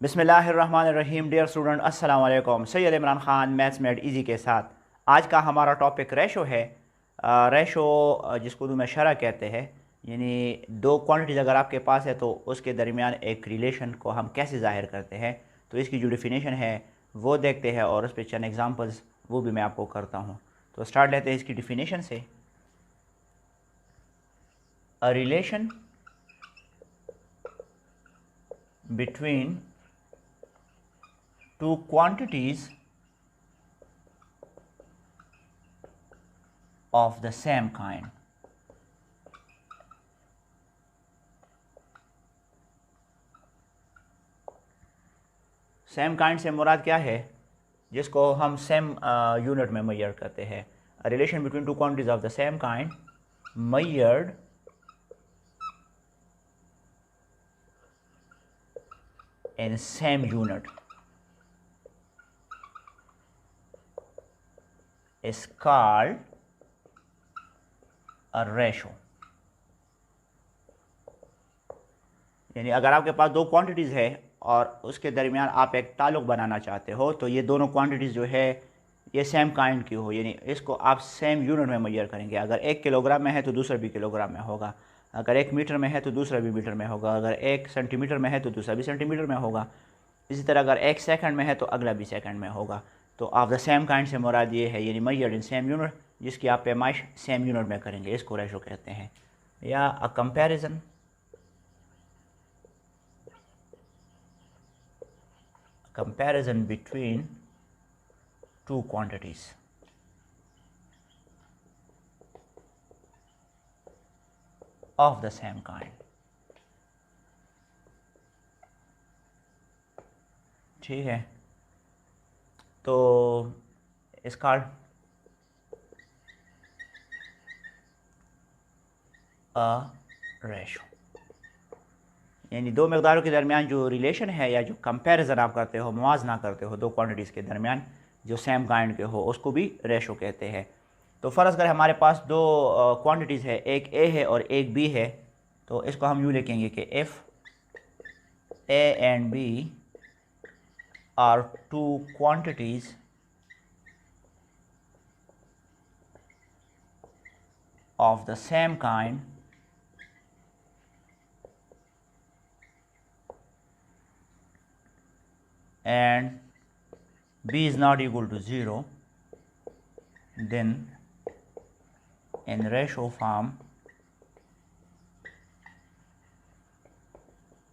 बिस्मिल्लाहिर्रहमानिर्रहीम। Dear student, अस्सलाम वालेकुम। Syed Imran Khan maths made easy के साथ आज का हमारा टॉपिक रेशो है। रेशो जिसको उर्दू में शरह कहते हैं, यानी दो क्वांटिटीज़ अगर आपके पास है तो उसके दरमियान एक रिलेशन को हम कैसे ज़ाहिर करते हैं। तो इसकी जो डिफिनेशन है वो देखते हैं और उस पर चंद एग्जांपल्स वो भी मैं आपको करता हूँ। तो स्टार्ट लेते हैं इसकी डिफिनेशन से। A relation between two quantities of the same kind. Same kind से मुराद क्या है? जिसको हम सेम यूनिट में मेजर करते हैं। Relation between two quantities of the same kind measured in same unit is called a ratio। यानी अगर आपके पास दो क्वांटिटीज़ है और उसके दरमियान आप एक ताल्लुक़ बनाना चाहते हो, तो ये दोनों क्वांटिटीज़ जो है ये सेम काइंड की हो, यानी इसको आप सेम यूनिट में मेजर करेंगे। अगर 1 किलोग्राम में है तो दूसरा भी किलोग्राम में होगा, अगर 1 मीटर में है तो दूसरा भी मीटर में होगा, अगर 1 सेंटीमीटर में है तो दूसरा भी सेंटीमीटर में होगा। इसी तरह अगर 1 सेकंड में है तो अगला भी सेकंड में होगा। तो ऑफ द सेम काइंड से मुराद ये है, यानी मेजर्ड इन सेम यूनिट, जिसकी आप पैमाइश सेम यूनिट में करेंगे, इसको रेशो कहते हैं। या अ comparison between two quantities of the same kind। ठीक है, तो इसका अ रेशो यानी दो मकदारों के दरमियान जो रिलेशन है या जो कंपैरिजन आप करते हो, मुआवजा करते हो दो क्वांटिटीज़ के दरमियान जो सेम काइंड के हो, उसको भी रेशो कहते हैं। तो फ़र्ज़ कर हमारे पास दो क्वांटिटीज़ है, एक ए है और एक बी है, तो इसको हम यूँ लिखेंगे कि if A and B are two quantities of the same kind and b is not equal to 0, then in ratio form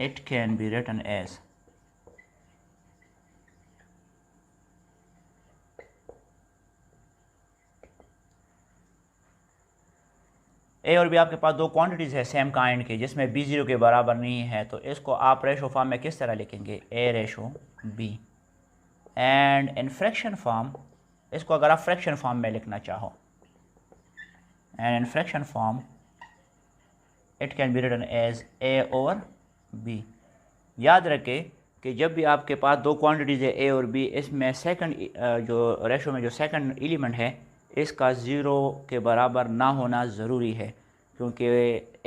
it can be written as ए और बी। आपके पास दो क्वांटिटीज़ है सेम काइंड के जिसमें बी ज़ीरो के बराबर नहीं है, तो इसको आप रेशो फॉर्म में किस तरह लिखेंगे? A ratio B. And in fraction form इसको अगर आप फ्रैक्शन फॉर्म में लिखना चाहो, and in fraction form it can be written as a over b. याद रखें कि जब भी आपके पास दो क्वांटिटीज़ है ए और बी, इसमें सेकंड जो रेशो में जो सेकंड एलिमेंट है इसका ज़ीरो के बराबर ना होना ज़रूरी है, क्योंकि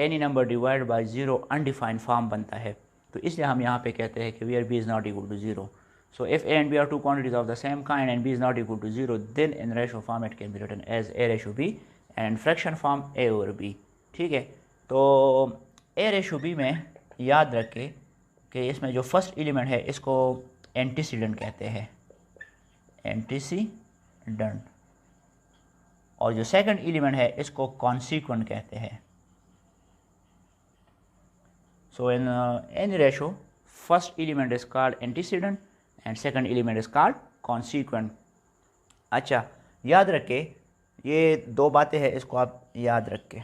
any number divide by zero undefined form बनता है। तो इसलिए हम यहाँ पे कहते हैं कि where B is not equal to zero. So if A and B are two quantities of the same kind and B is not equal to zero, then in ratio form it can be written as A ratio B and in fraction form A over B. ठीक है, तो ए ratio B में याद रखें कि इसमें जो first element है इसको एंटीसीडेंट कहते हैं, एंटीसीडेंट, और जो सेकंड एलिमेंट है इसको कॉन्सिक्वेंट कहते हैं। So in any ratio first element is called antecedent and second element is called consequent. अच्छा, याद रखें ये दो बातें हैं, इसको आप याद रखें।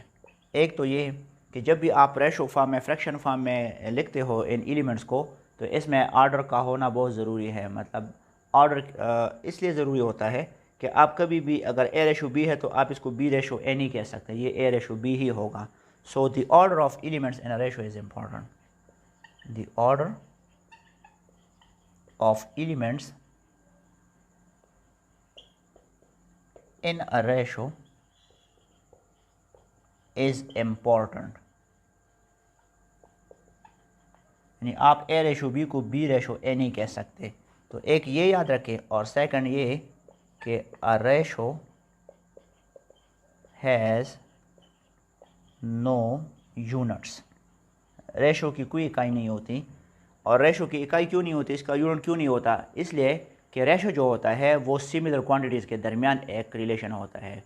एक तो ये कि जब भी आप रेशो फॉर्म में फ्रैक्शन फॉर्म में लिखते हो इन एलिमेंट्स को, तो इसमें ऑर्डर का होना बहुत ज़रूरी है। मतलब ऑर्डर इसलिए ज़रूरी होता है कि आप कभी भी अगर ए रेशो बी है तो आप इसको बी रेशो ए नहीं कह सकते, ये ए रेशो बी ही होगा। So the order of elements in a ratio is important. The order of elements in a ratio is important। यानी आप ए रेशो बी को बी रेशो ए नहीं कह सकते। तो एक ये याद रखें, और सेकंड ये कि a ratio has no units. Ratio की कोई इकाई नहीं होती। और रेशो की इकाई क्यों नहीं होती, इसका यूनिट क्यों नहीं होता, इसलिए कि रेशो जो होता है वो सिमिलर क्वांटिटीज़ के दरमियान एक रिलेशन होता है,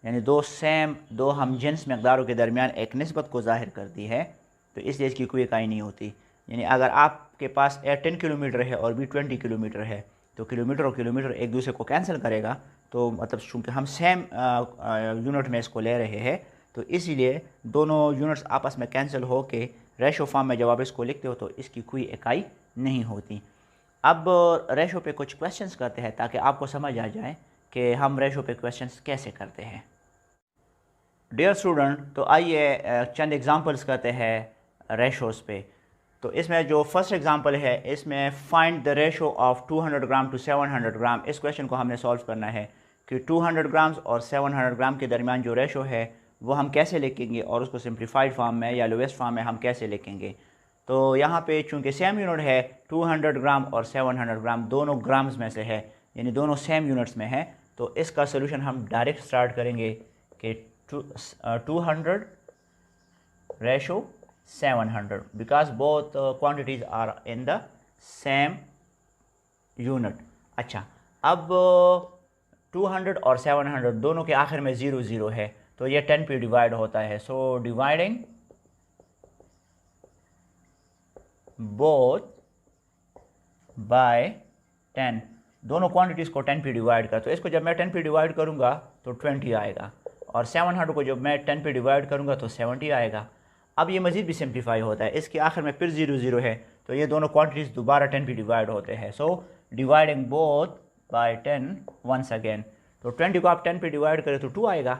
यानी दो हम जिन्स मकदारों के दरमियान एक निस्बत को ज़ाहिर करती है। तो इसलिए इसकी कोई इकाई नहीं होती। यानी अगर आपके पास ए 10 किलोमीटर है और बी 20 किलोमीटर है, तो किलोमीटर और किलोमीटर एक दूसरे को कैंसिल करेगा। तो मतलब चूँकि हम सेम यूनिट में इसको ले रहे हैं, तो इसीलिए दोनों यूनिट्स आपस में कैंसिल हो के रेशो फॉर्म में जब आप इसको लिखते हो तो इसकी कोई इकाई नहीं होती। अब रेशो पे कुछ क्वेश्चंस करते हैं ताकि आपको समझ आ जाए कि हम रेशो पे क्वेश्चंस कैसे करते हैं। डियर स्टूडेंट, तो आइए चंद एग्जांपल्स करते हैं रेशोज़ पे। तो इसमें जो फर्स्ट एग्जांपल है, इसमें find the ratio of 200 gram to 700 gram. इस क्वेश्चन को हमने सॉल्व करना है कि 200 ग्राम्स और 700 ग्राम के दरमियान जो रेशो है वो हम कैसे लिखेंगे और उसको सिंप्लीफाइड फॉर्म में या लोवेस्ट फॉर्म में हम कैसे लिखेंगे। तो यहाँ पे चूँकि सेम यूनिट है, 200 ग्राम और 700 ग्राम दोनों ग्राम्स में से है, यानी दोनों सेम यूनिट्स में है, तो इसका सोल्यूशन हम डायरेक्ट स्टार्ट करेंगे कि 200 ratio 700 because both quantities are in the same unit. अच्छा, अब 200 और 700 दोनों के आखिर में 0 0 है, तो ये 10 पे डिवाइड होता है। सो डिवाइडिंग बोथ बाय 10, दोनों क्वांटिटीज़ को 10 पे डिवाइड कर, तो इसको जब मैं 10 पे डिवाइड करूँगा तो 20 आएगा, और 700 को जब मैं 10 पे डिवाइड करूँगा तो 70 आएगा। अब ये मज़ीद भी सिंप्लीफाई होता है, इसके आखिर में फिर 0 0 है, तो ये दोनों क्वांटिटीज़ दोबारा 10 पे डिवाइड होते हैं। So dividing both by 10 once again, तो 20 को आप 10 पे डिवाइड करें तो 2 आएगा,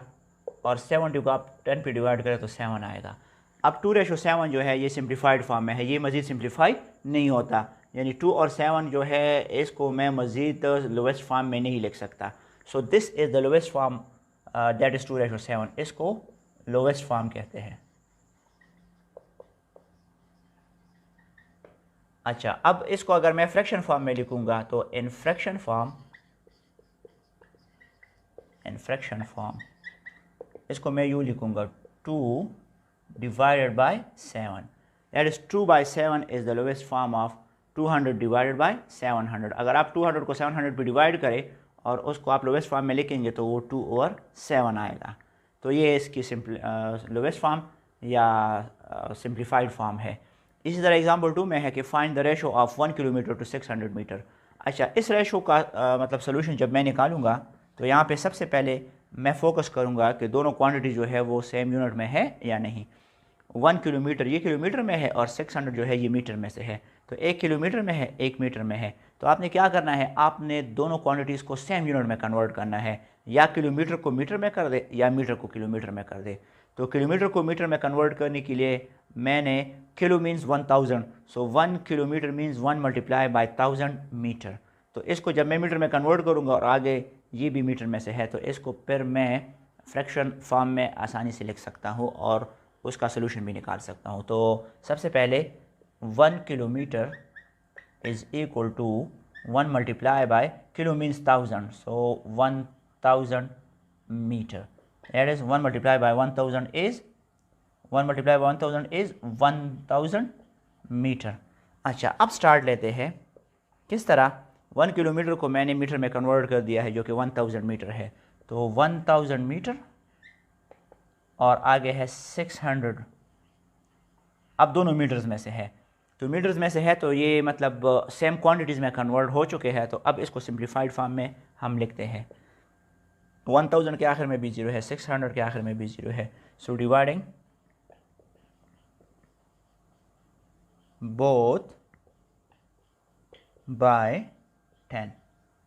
और 70 को आप 10 पे डिवाइड करें तो 7 आएगा। अब 2:7 जो है ये सिंप्लीफाइड फॉर्म में है, ये मज़ीद सिंप्लीफाई नहीं होता, यानी 2 और 7 जो है इसको मैं मज़ीद लोवेस्ट फॉर्म में नहीं लिख सकता। So this is the lowest form, that is 2:7, इसको लोवेस्ट फॉर्म कहते हैं। अच्छा, अब इसको अगर मैं फ्रैक्शन फॉर्म में लिखूंगा तो इन फ्रैक्शन फॉर्म इसको मैं यूँ लिखूंगा 2 divided by 7, that is 2/7 is the lowest form of 200 divided by 700। अगर आप 200 को 700 पे डिवाइड करें और उसको आप लोवेस्ट फॉर्म में लिखेंगे तो वो 2/7 आएगा। तो ये इसकी लोवेस्ट फॉर्म या सिंप्लीफाइड फॉर्म है। इसी तरह एग्जांपल 2 में है कि find the ratio of 1 kilometre to 600 metre. अच्छा, इस रेशो का मतलब सोल्यूशन जब मैं निकालूंगा तो यहाँ पे सबसे पहले मैं फोकस करूँगा कि दोनों क्वांटिटी जो है वो सेम यूनिट में है या नहीं। 1 किलोमीटर ये किलोमीटर में है और 600 जो है ये मीटर में से है, तो 1 किलोमीटर में है 1 मीटर में है। तो आपने क्या करना है, आपने दोनों क्वांटिटीज़ को सेम यूनिट में कन्वर्ट करना है, या किलोमीटर को मीटर में कर दे या मीटर को किलोमीटर में कर दे। तो किलोमीटर को मीटर में कन्वर्ट करने के लिए मैंने kilo means 1000, so 1 kilometre means 1 multiply by 1000 metre. तो इसको जब मैं मीटर में कन्वर्ट करूँगा और आगे ये भी मीटर में से है, तो इसको फिर मैं फ्रैक्शन फॉर्म में आसानी से लिख सकता हूँ और उसका सोल्यूशन भी निकाल सकता हूँ। तो सबसे पहले 1 kilometre is equal to 1 multiply by kilo means 1000, so 1000 metre, that is 1 multiply by 1000 is 1000 metre. अच्छा, अब स्टार्ट लेते हैं किस तरह। 1 किलोमीटर को मैंने मीटर में कन्वर्ट कर दिया है जो कि 1000 मीटर है, तो 1000 मीटर और आगे है 600। अब दोनों मीटर्स में से है, तो मीटर्स में से है तो ये मतलब सेम क्वांटिटीज़ में कन्वर्ट हो चुके हैं। तो अब इसको सिंप्लीफाइड फॉर्म में हम लिखते हैं। 1000 के आखिर में भी 0 है, 600 के आखिर में भी 0 है, सो डिवाइडिंग बोथ बाय 10,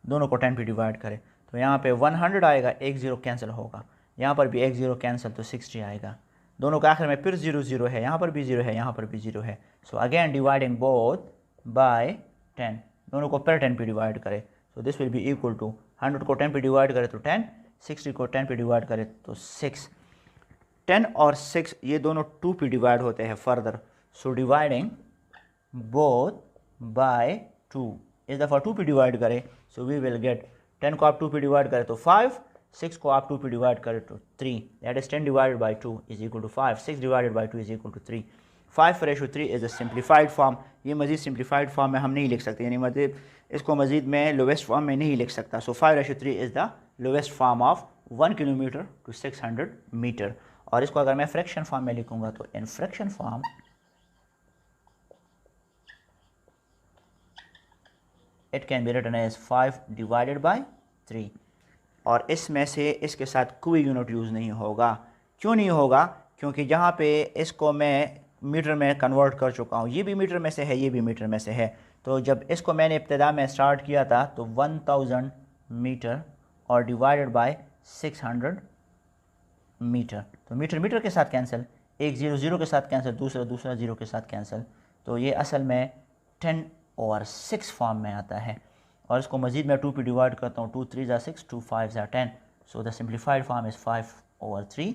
दोनों को 10 पे डिवाइड करें तो यहाँ पे 100 आएगा, एक 0 कैंसिल होगा, यहाँ पर भी एक 0 कैंसिल, तो 60 आएगा। दोनों के आखिर में फिर 0 0 है, यहाँ पर भी 0 है, यहाँ पर भी 0 है। So again dividing both by 10, दोनों को फिर 10 पे डिवाइड करें, so this will be equal to 100 को 10 पे डिवाइड करें तो 10, 60 को 10 पे डिवाइड करें तो 6। 10 और 6 ये दोनों 2 पे डिवाइड होते हैं further, so dividing both by 2। इस दफ़ा 2 पे डिवाइड करें, सो वी विल गेट 10 को आप 2 पे डिवाइड करें तो 5, 6 को आप 2 पे डिवाइड करें तो 3, that is 10 divided by 2 is equal to 5, 6 divided by 2 is equal to 3। 5:3 is a simplified form. ये मजीद सिंप्लीफाइड फॉर्म में हम नहीं लिख सकते, यानी मतलब इसको मजीद में लोवेस्ट फॉर्म में नहीं लिख सकता। So 5:3 is the lowest form of 1 kilometre to 600 metre. और इसको अगर मैं फ्रैक्शन फॉर्म में लिखूंगा तो in fraction form it can be written as 5 divided by 3। और इसमें से इसके साथ कोई यूनिट यूज़ नहीं होगा। क्यों नहीं होगा? क्योंकि जहाँ पे इसको मैं मीटर में कन्वर्ट कर चुका हूँ, ये भी मीटर में से है, ये भी मीटर में से है। तो जब इसको मैंने इब्तिदा में स्टार्ट किया था तो 1000 मीटर और डिवाइडेड बाय 600 मीटर, तो मीटर मीटर के साथ कैंसिल, एक 0 0 के साथ कैंसिल, दूसरा 0 के साथ कैंसिल। तो ये असल में 10/6 फॉर्म में आता है। और इसको मज़ीद मैं 2 पे डिवाइड करता हूँ, 2 3 ज़ा 6, 2 5 ज़ा 10। So the simplified form is 5/3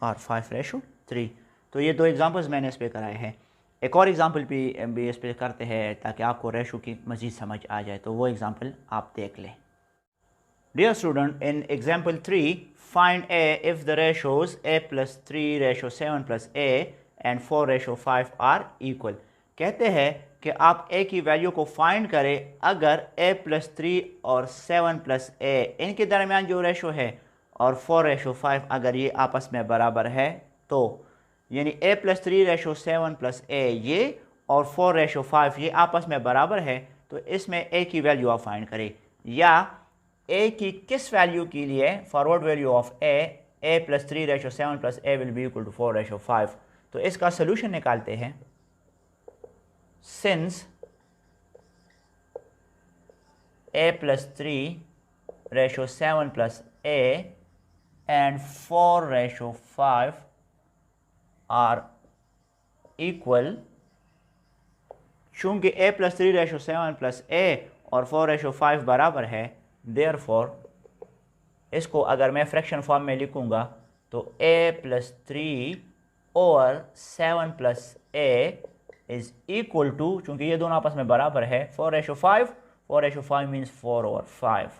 और 5:3। तो ये दो एग्जांपल्स मैंने इस पर कराए हैं। एक और एग्जांपल भी इस पर करते हैं ताकि आपको रेशो की मज़ीद समझ आ जाए, तो वो एग्जांपल आप देख लें। Dear student, in example 3, find A if the ratios A+3:7 A and 4:5 are equal। कहते हैं कि आप A की वैल्यू को फाइंड करें अगर A+3 और 7+A इनके दरमियान जो रेशो है और 4:5 अगर ये आपस में बराबर है, तो यानी A+3:7 ये और 4:5 ये आपस में बराबर है, तो इसमें A की वैल्यू आप फाइंड करें। या A की किस वैल्यू के लिए forward value of A+3:7 A will be equal to 4:5। तो इसका सोल्यूशन निकालते हैं। Since A+3:7 A and 4:5 are equal, चूंकि A+3:7 A और 4:5 बराबर है, देयरफॉर इसको अगर मैं फ्रैक्शन फॉर्म में लिखूंगा तो A+3 और 7+A इज इक्वल टू, चूंकि ये दोनों आपस में बराबर है, 4:5। 4:5 मीन्स 4/5।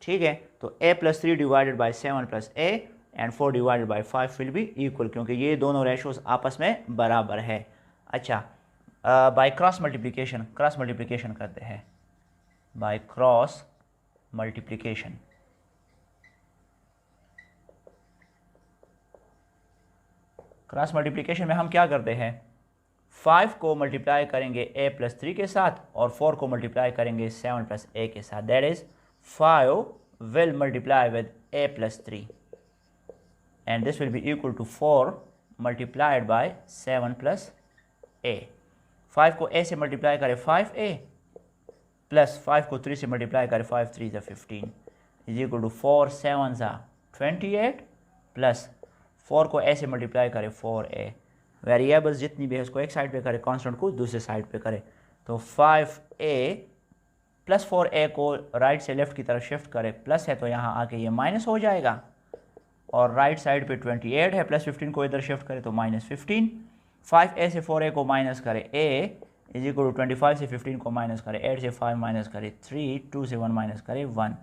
ठीक है, तो A+3 divided by 7+A and 4 divided by 5 will be equal, क्योंकि ये दोनों रेशोज आपस में बराबर है। अच्छा, बाय क्रॉस मल्टीप्लिकेशन करते हैं। बाय क्रॉस मल्टीप्लिकेशन में हम क्या करते हैं, 5 को मल्टीप्लाई करेंगे A+3 के साथ और 4 को मल्टीप्लाई करेंगे 7+A के साथ। That is 5 will multiply with A+3 and this will be equal to 4 multiplied by 7+A। 5 को A से मल्टीप्लाई करें 5A प्लस 5 को 3 से मल्टीप्लाई करें 5 3 ज़ा 15 इज इक्वल टू 4 7 ज़ा 28 प्लस 4 को A से मल्टीप्लाई करें 4A। वेरिएबल्स जितनी भी है उसको एक साइड पे करें, कांस्टेंट को दूसरे साइड पे करें। तो 5A प्लस 4A को राइट से लेफ्ट की तरफ शिफ्ट करें, प्लस है तो यहाँ आके ये माइनस हो जाएगा, और राइट साइड पे 28 है, प्लस 15 को इधर शिफ्ट करें तो -15। 5A से 4A को माइनस करें, A इज इक्वल टू 25 से 15 को माइनस करें, 8 से 5 माइनस करें 3, 2 से 1 माइनस करें 1।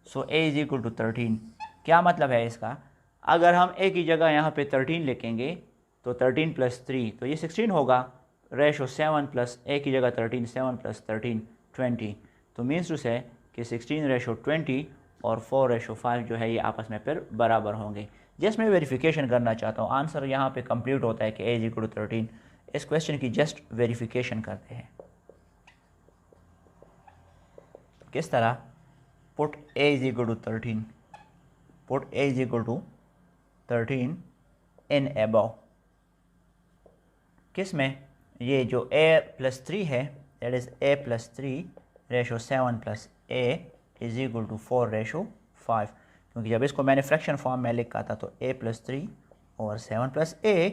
सो A इज इक्वल टू 13। क्या मतलब है इसका, अगर हम A की जगह यहाँ पे 13 लिखेंगे तो 13 + 3 तो ये 16 होगा। रेशो 7+A की जगह 13, 7 + 13 20। तो मीन्स टू से कि 16:20 और 4:5 जो है ये आपस में फिर बराबर होंगे। जस्ट मैं वेरिफिकेशन करना चाहता हूँ, आंसर यहाँ पे कंप्लीट होता है कि A इज इक्वल टू 13। इस क्वेश्चन की जस्ट वेरिफिकेशन करते हैं। किस तरह, put A is equal to 13, put A is equal to 13 in above. किस में, ये जो A+3 है that is A+3:7+A is equal to 4:5, क्योंकि जब इसको मैंने फ्रैक्शन फॉर्म में लिखा था तो A+3 और 7+A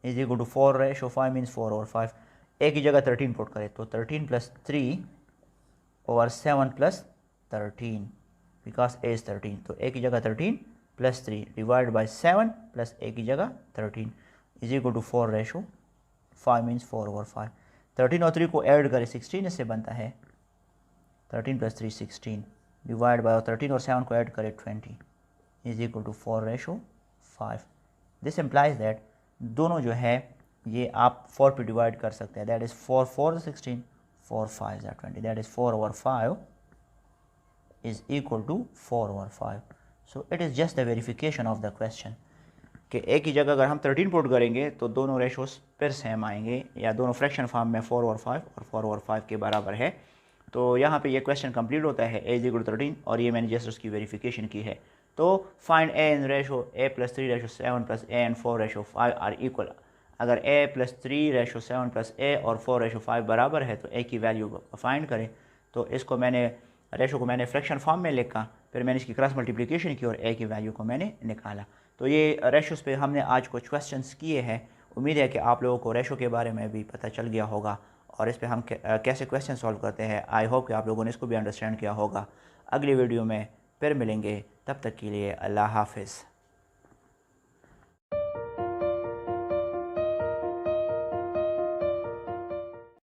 is equal to 4:5 means 4/5। A की जगह 13 पुट करें तो 13 + 3 और 7 + 13 बिकॉज A इज 13। तो A की जगह 13 + 3 डिवाइड बाई 7 प्लस A की जगह 13 इज इक्वल टू 4:5 मीन्स 4/5। 13 और 3 को ऐड करें 16 इससे बनता है 13 + 3 16 डिवाइड बाय 13 और 7 को ऐड करें 20 is equal to 4:5। This implies that दोनों जो है ये आप 4 पे डिवाइड कर सकते हैं। That is 4 4 16 4 5 20 that is 4/5 is equal to 4/5। So it is just the verification of the question कि एक ही जगह अगर हम 13 पुट करेंगे तो दोनों रेशोस फिर सेम आएंगे या दोनों फ्रैक्शन फॉर्म में 4/5 और 4/5 के बराबर है। तो यहाँ पे ये क्वेश्चन कंप्लीट होता है a = 13 और ये मैंने जस्ट उसकी वेरिफिकेशन की है। तो find a in ratio a + 3:7 + a and 4:5 are equal. अगर a + 3:7 + a और 4:5 बराबर है तो a की वैल्यू फाइंड करें। तो इसको मैंने रेशो को मैंने फ्रैक्शन फॉर्म में लिखा, फिर मैंने इसकी क्रॉस मल्टीप्लिकेशन की और a की वैल्यू को मैंने निकाला। तो ये रेशोस पे हमने आज कुछ क्वेश्चंस किए हैं। उम्मीद है कि आप लोगों को रेशो के बारे में भी पता चल गया होगा और इस पे हम कैसे क्वेश्चन सॉल्व करते हैं। आई होप कि आप लोगों ने इसको भी अंडरस्टैंड किया होगा। अगली वीडियो में फिर मिलेंगे, तब तक के लिए अल्लाह हाफिज़।